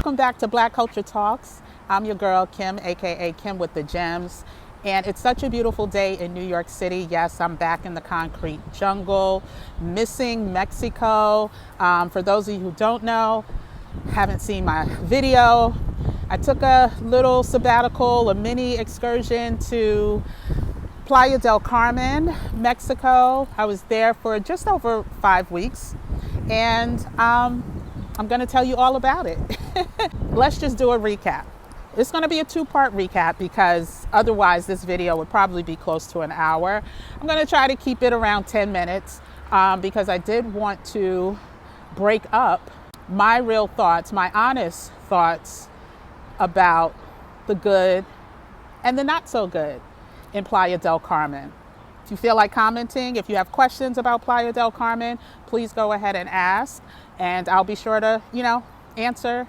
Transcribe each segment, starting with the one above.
Welcome back to Black Culture Talks. I'm your girl, Kim, aka Kim with the Gems. And it's such a beautiful day in New York City. Yes, I'm back in the concrete jungle, missing Mexico. For those of you who don't know, haven't seen my video, I took a little sabbatical, a mini excursion to Playa del Carmen, Mexico. I was there for just over 5 weeks, and I'm going to tell you all about it. Let's just do a recap. It's going to be a two-part recap because otherwise this video would probably be close to an hour. I'm going to try to keep it around 10 minutes because I did want to break up my real thoughts, my honest thoughts about the good and the not so good in Playa del Carmen. If you feel like commenting, if you have questions about Playa del Carmen, please go ahead and ask, and I'll be sure to, answer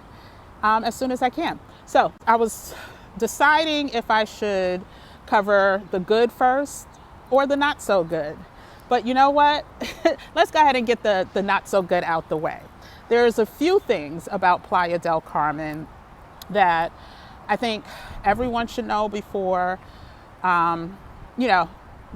as soon as I can. So I was deciding if I should cover the good first or the not so good. But you know what? Let's go ahead and get the not so good out the way. There's a few things about Playa del Carmen that I think everyone should know before,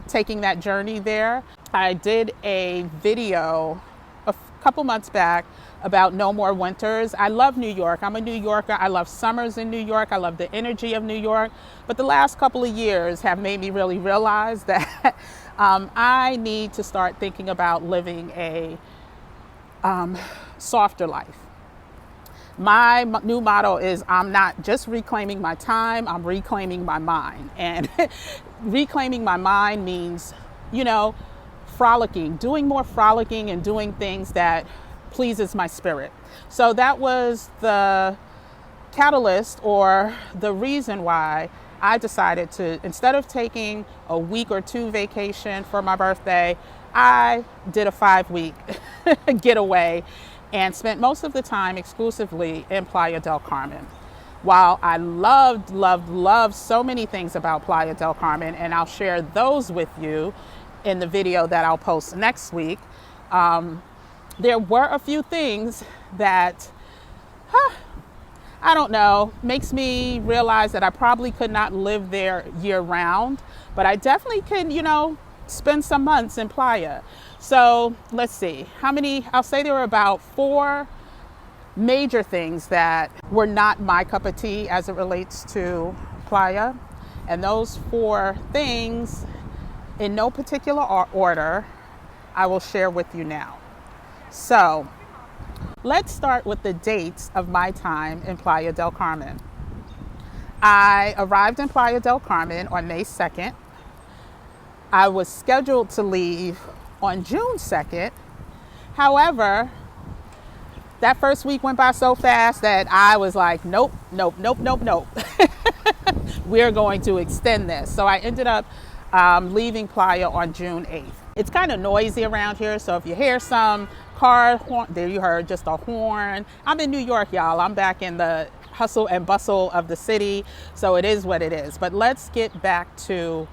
taking that journey there. I did a video a couple months back about no more winters. I love New York. I'm a New Yorker. I love summers in New York. I love the energy of New York. But the last couple of years have made me really realize that I need to start thinking about living a softer life. My new motto is I'm not just reclaiming my time, I'm reclaiming my mind. And reclaiming my mind means, frolicking, doing more frolicking and doing things that pleases my spirit. So that was the catalyst or the reason why I decided to, instead of taking a week or two vacation for my birthday, I did a 5-week getaway and spent most of the time exclusively in Playa del Carmen. While I loved so many things about Playa del Carmen, and I'll share those with you in the video that I'll post next week, there were a few things that, I don't know, makes me realize that I probably could not live there year round, but I definitely could, spend some months in Playa. So let's see, I'll say there were about 4 major things that were not my cup of tea as it relates to Playa. And those 4 things, in no particular order, I will share with you now. So let's start with the dates of my time in Playa del Carmen. I arrived in Playa del Carmen on May 2nd. I was scheduled to leave on June 2nd. However, that first week went by so fast that I was like, nope. We're going to extend this. So I ended up leaving Playa on June 8th. It's kind of noisy around here, so if you hear some car horn, there you heard just a horn. I'm in New York, y'all. I'm back in the hustle and bustle of the city, so it is what it is. But let's get back to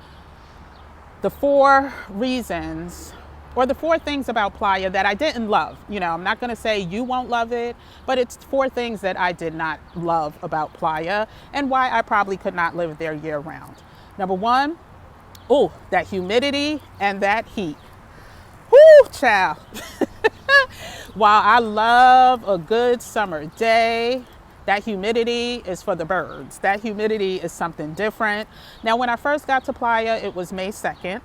the 4 reasons or the 4 things about Playa that I didn't love. I'm not going to say you won't love it, but it's 4 things that I did not love about Playa and why I probably could not live there year round. Number 1, that humidity and that heat. Whoo, child. While I love a good summer day, that humidity is for the birds. That humidity is something different. Now, when I first got to Playa, it was May 2nd.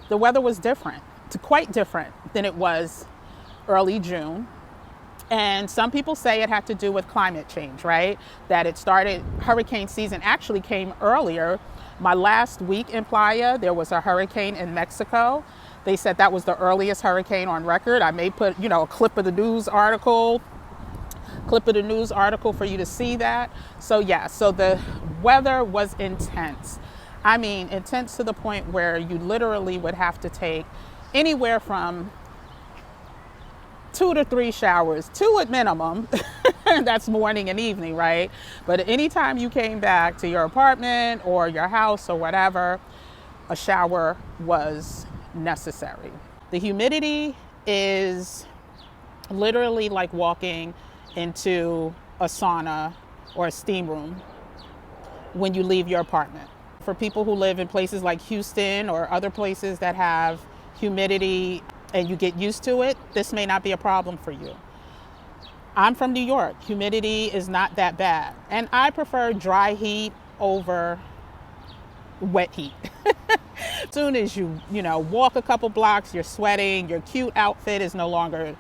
The weather was different, quite different than it was early June. And some people say it had to do with climate change, right? That it started, hurricane season actually came earlier. My last week in Playa, there was a hurricane in Mexico. They said that was the earliest hurricane on record. I may put, a clip of the news article for you to see that. So yeah, so the weather was intense. I mean, intense to the point where you literally would have to take anywhere from 2 to 3 showers, 2 at minimum. That's morning and evening, right? But anytime you came back to your apartment or your house or whatever, a shower was necessary. The humidity is literally like walking into a sauna or a steam room when you leave your apartment. For people who live in places like Houston or other places that have humidity and you get used to it, this may not be a problem for you. I'm from New York. Humidity is not that bad. And I prefer dry heat over wet heat. As soon as you walk a couple blocks, you're sweating, your cute outfit is no longer,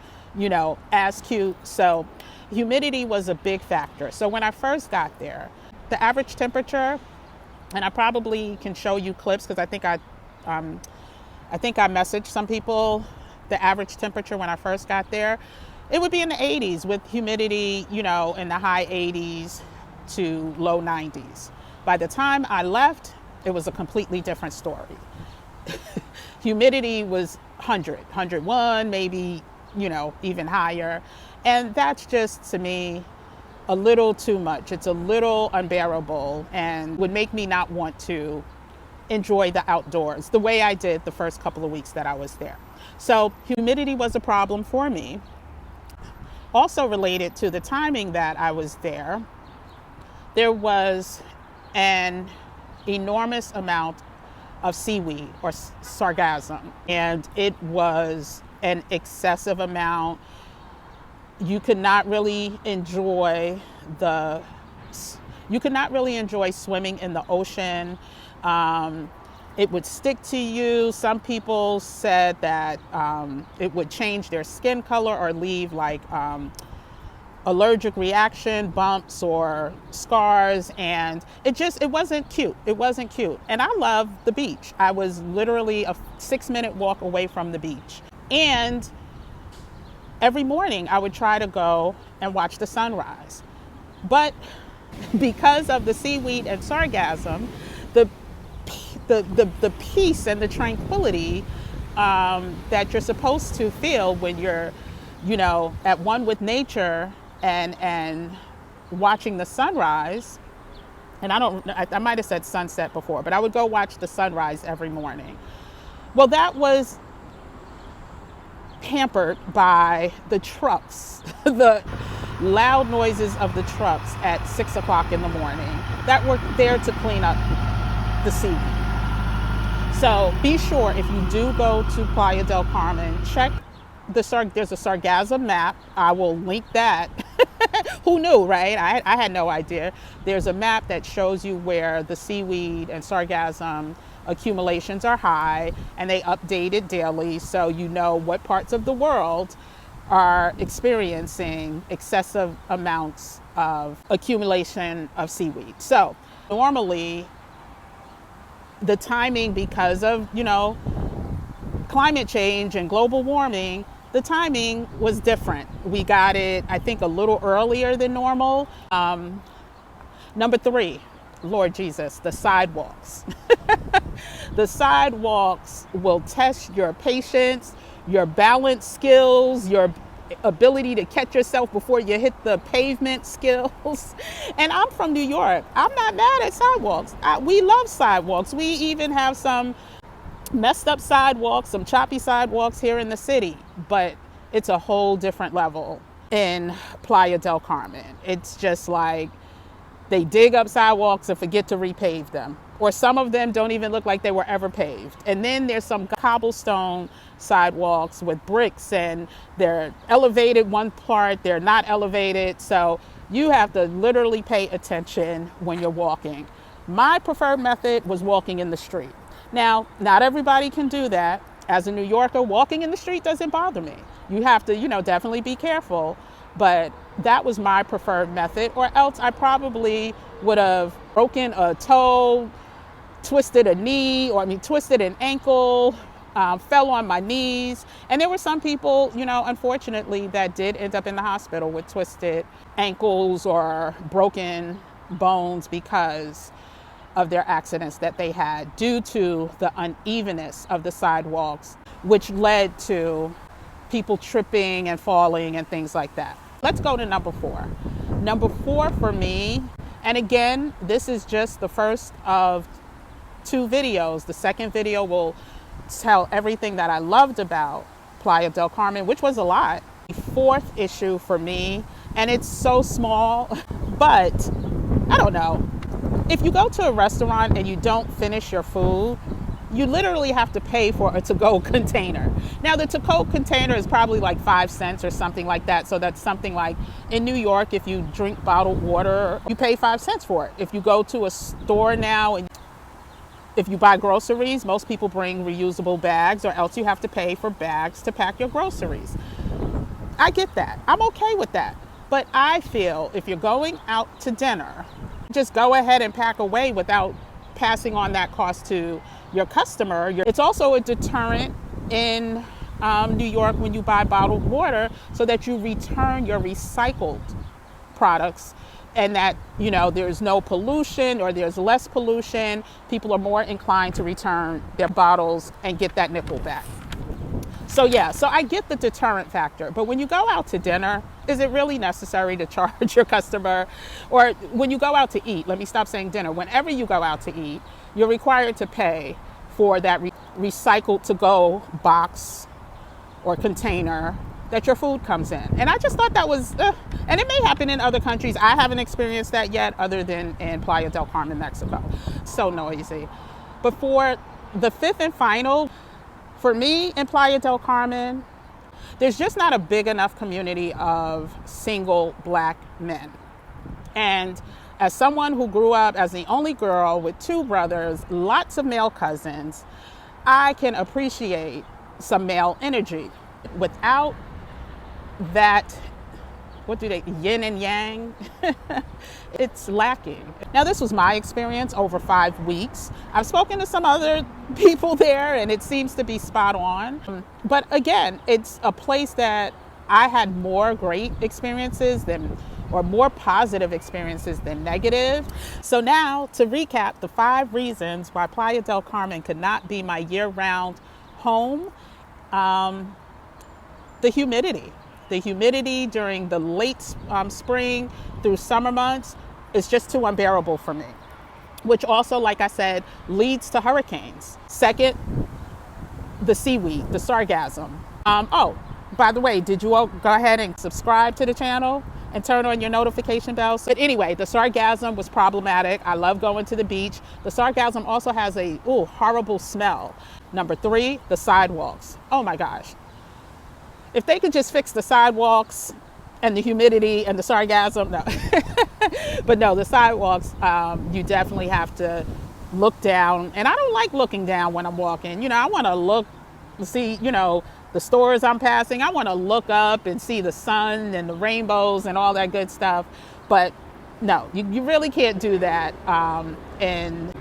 as cute. So humidity was a big factor. So when I first got there, the average temperature, and I probably can show you clips because I think I messaged some people the average temperature when I first got there. It would be in the 80s with humidity, in the high 80s to low 90s. By the time I left, it was a completely different story. Humidity was 101, maybe, even higher. And that's just, to me, a little too much. It's a little unbearable and would make me not want to enjoy the outdoors the way I did the first couple of weeks that I was there. So humidity was a problem for me. Also related to the timing that I was there, there was an enormous amount of seaweed or sargassum, and it was an excessive amount. You could not really enjoy swimming in the ocean. It would stick to you. Some people said that it would change their skin color or leave like allergic reaction, bumps or scars, and it wasn't cute. It wasn't cute. And I love the beach. I was literally a 6-minute walk away from the beach. And every morning I would try to go and watch the sunrise. But because of the seaweed and sargassum, the peace and the tranquility that you're supposed to feel when you're, at one with nature and watching the sunrise. And I might have said sunset before, but I would go watch the sunrise every morning. Well, that was hampered by the trucks, the loud noises of the trucks at 6 o'clock in the morning that were there to clean up the seaweed. So be sure if you do go to Playa del Carmen, check there's a sargassum map. I will link that. Who knew, right? I had no idea. There's a map that shows you where the seaweed and sargassum accumulations are high, and they update it daily so you know what parts of the world are experiencing excessive amounts of accumulation of seaweed. So normally the timing, because of, climate change and global warming, the timing was different. We got it, I think, a little earlier than normal. Number 3, Lord Jesus, the sidewalks. The sidewalks will test your patience, your balance skills, your ability to catch yourself before you hit the pavement skills. And I'm from New York. I'm not mad at sidewalks. We love sidewalks. We even have some messed up sidewalks, some choppy sidewalks here in the city, but it's a whole different level in Playa del Carmen. It's just like they dig up sidewalks and forget to repave them, or some of them don't even look like they were ever paved. And then there's some cobblestone sidewalks with bricks, and they're elevated one part, they're not elevated. So you have to literally pay attention when you're walking. My preferred method was walking in the street. Now, not everybody can do that. As a New Yorker, walking in the street doesn't bother me. You have to, definitely be careful, but that was my preferred method, or else I probably would have broken a toe, twisted a knee, twisted an ankle, fell on my knees. And there were some people, unfortunately, that did end up in the hospital with twisted ankles or broken bones because of their accidents that they had due to the unevenness of the sidewalks, which led to people tripping and falling and things like that. Let's go to number 4. Number 4 for me, and again, this is just the first of 2 videos. The second video will tell everything that I loved about Playa del Carmen, which was a lot. The 4th issue for me, and it's so small, but I don't know. If you go to a restaurant and you don't finish your food, you literally have to pay for a to-go container. Now, the to-go container is probably like 5 cents or something like that. So that's something like in New York, if you drink bottled water, you pay 5 cents for it. If you go to a store now and if you buy groceries, most people bring reusable bags, or else you have to pay for bags to pack your groceries. I get that. I'm okay with that. But I feel if you're going out to dinner, just go ahead and pack away without passing on that cost to your customer. It's also a deterrent in New York when you buy bottled water, so that you return your recycled products, and that, you know, there's no pollution or there's less pollution. People are more inclined to return their bottles and get that nickel back. So yeah, so I get the deterrent factor, but when you go out to dinner, is it really necessary to charge your customer? Or when you go out to eat, let me stop saying dinner, whenever you go out to eat, you're required to pay for that recycled to-go box or container that your food comes in. And I just thought that was, and it may happen in other countries. I haven't experienced that yet, other than in Playa del Carmen, Mexico. So noisy. But for the fifth and final, for me in Playa del Carmen, there's just not a big enough community of single Black men. And as someone who grew up as the only girl with 2 brothers, lots of male cousins, I can appreciate some male energy. Without that, what do they, yin and yang? It's lacking. Now, this was my experience over 5 weeks. I've spoken to some other people there, and it seems to be spot on. But again, it's a place that I had more great experiences than, or more positive experiences than negative. So now, to recap the 5 reasons why Playa del Carmen could not be my year-round home. The humidity. The humidity during the late spring through summer months is just too unbearable for me, which also, like I said, leads to hurricanes. Second, the seaweed, the sargassum. Oh, by the way, did you all go ahead and subscribe to the channel and turn on your notification bells? But anyway, the sargassum was problematic. I love going to the beach. The sargassum also has a horrible smell. Number 3, the sidewalks. Oh my gosh. If they could just fix the sidewalks and the humidity and the sargassum, no. But no, the sidewalks, you definitely have to look down. And I don't like looking down when I'm walking. You know, I want to look, see, you know, the stores I'm passing. I want to look up and see the sun and the rainbows and all that good stuff. But no, you really can't do that in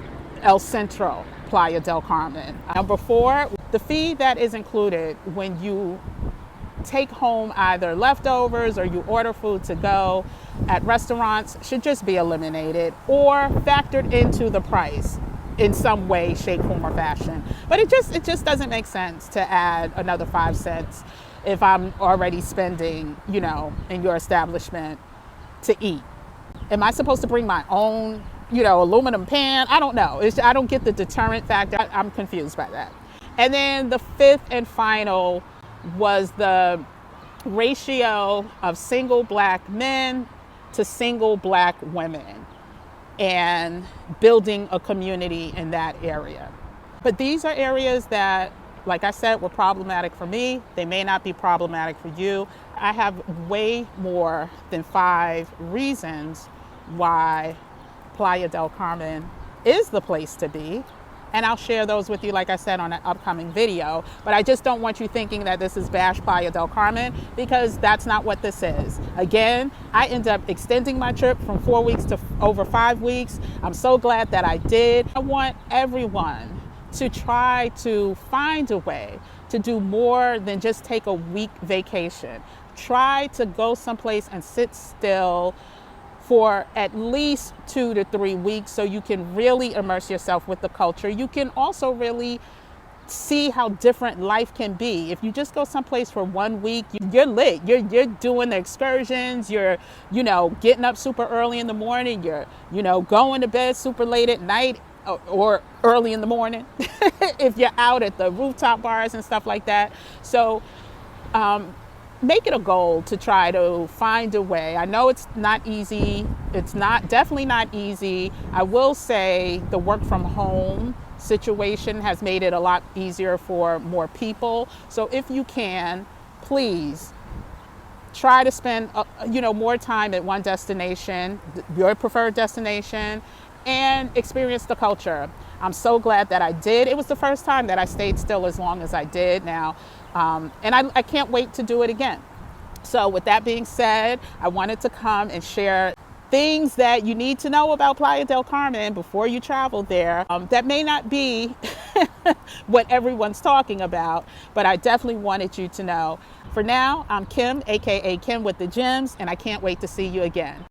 El Centro, Playa del Carmen. Number 4, the fee that is included when you take home either leftovers or you order food to go at restaurants should just be eliminated or factored into the price in some way, shape, form, or fashion. But it just doesn't make sense to add another 5 cents if I'm already spending, you know, in your establishment to eat. Am I supposed to bring my own, you know, aluminum pan? I don't know. I don't get the deterrent factor. I'm confused by that. And then the 5th and final was the ratio of single Black men to single Black women and building a community in that area. But these are areas that, like I said, were problematic for me. They may not be problematic for you. I have way more than 5 reasons why Playa del Carmen is the place to be. And I'll share those with you, like I said, on an upcoming video. But I just don't want you thinking that this is Bash Playa del Carmen, because that's not what this is. Again, I end up extending my trip from 4 weeks to over 5 weeks. I'm so glad that I did. I want everyone to try to find a way to do more than just take a week vacation. Try to go someplace and sit still for at least 2 to 3 weeks so you can really immerse yourself with the culture. You can also really see how different life can be. If you just go someplace for 1 week, you're lit. You're doing the excursions, you're, you know, getting up super early in the morning, you're, you know, going to bed super late at night or early in the morning if you're out at the rooftop bars and stuff like that. So make it a goal to try to find a way. I know it's not easy. It's definitely not easy. I will say the work from home situation has made it a lot easier for more people. So if you can, please try to spend more time at one destination, your preferred destination, and experience the culture. I'm so glad that I did. It was the first time that I stayed still as long as I did now. And I can't wait to do it again. So with that being said, I wanted to come and share things that you need to know about Playa del Carmen before you travel there, that may not be what everyone's talking about, but I definitely wanted you to know. For now, I'm Kim, aka Kim with the Gems, and I can't wait to see you again.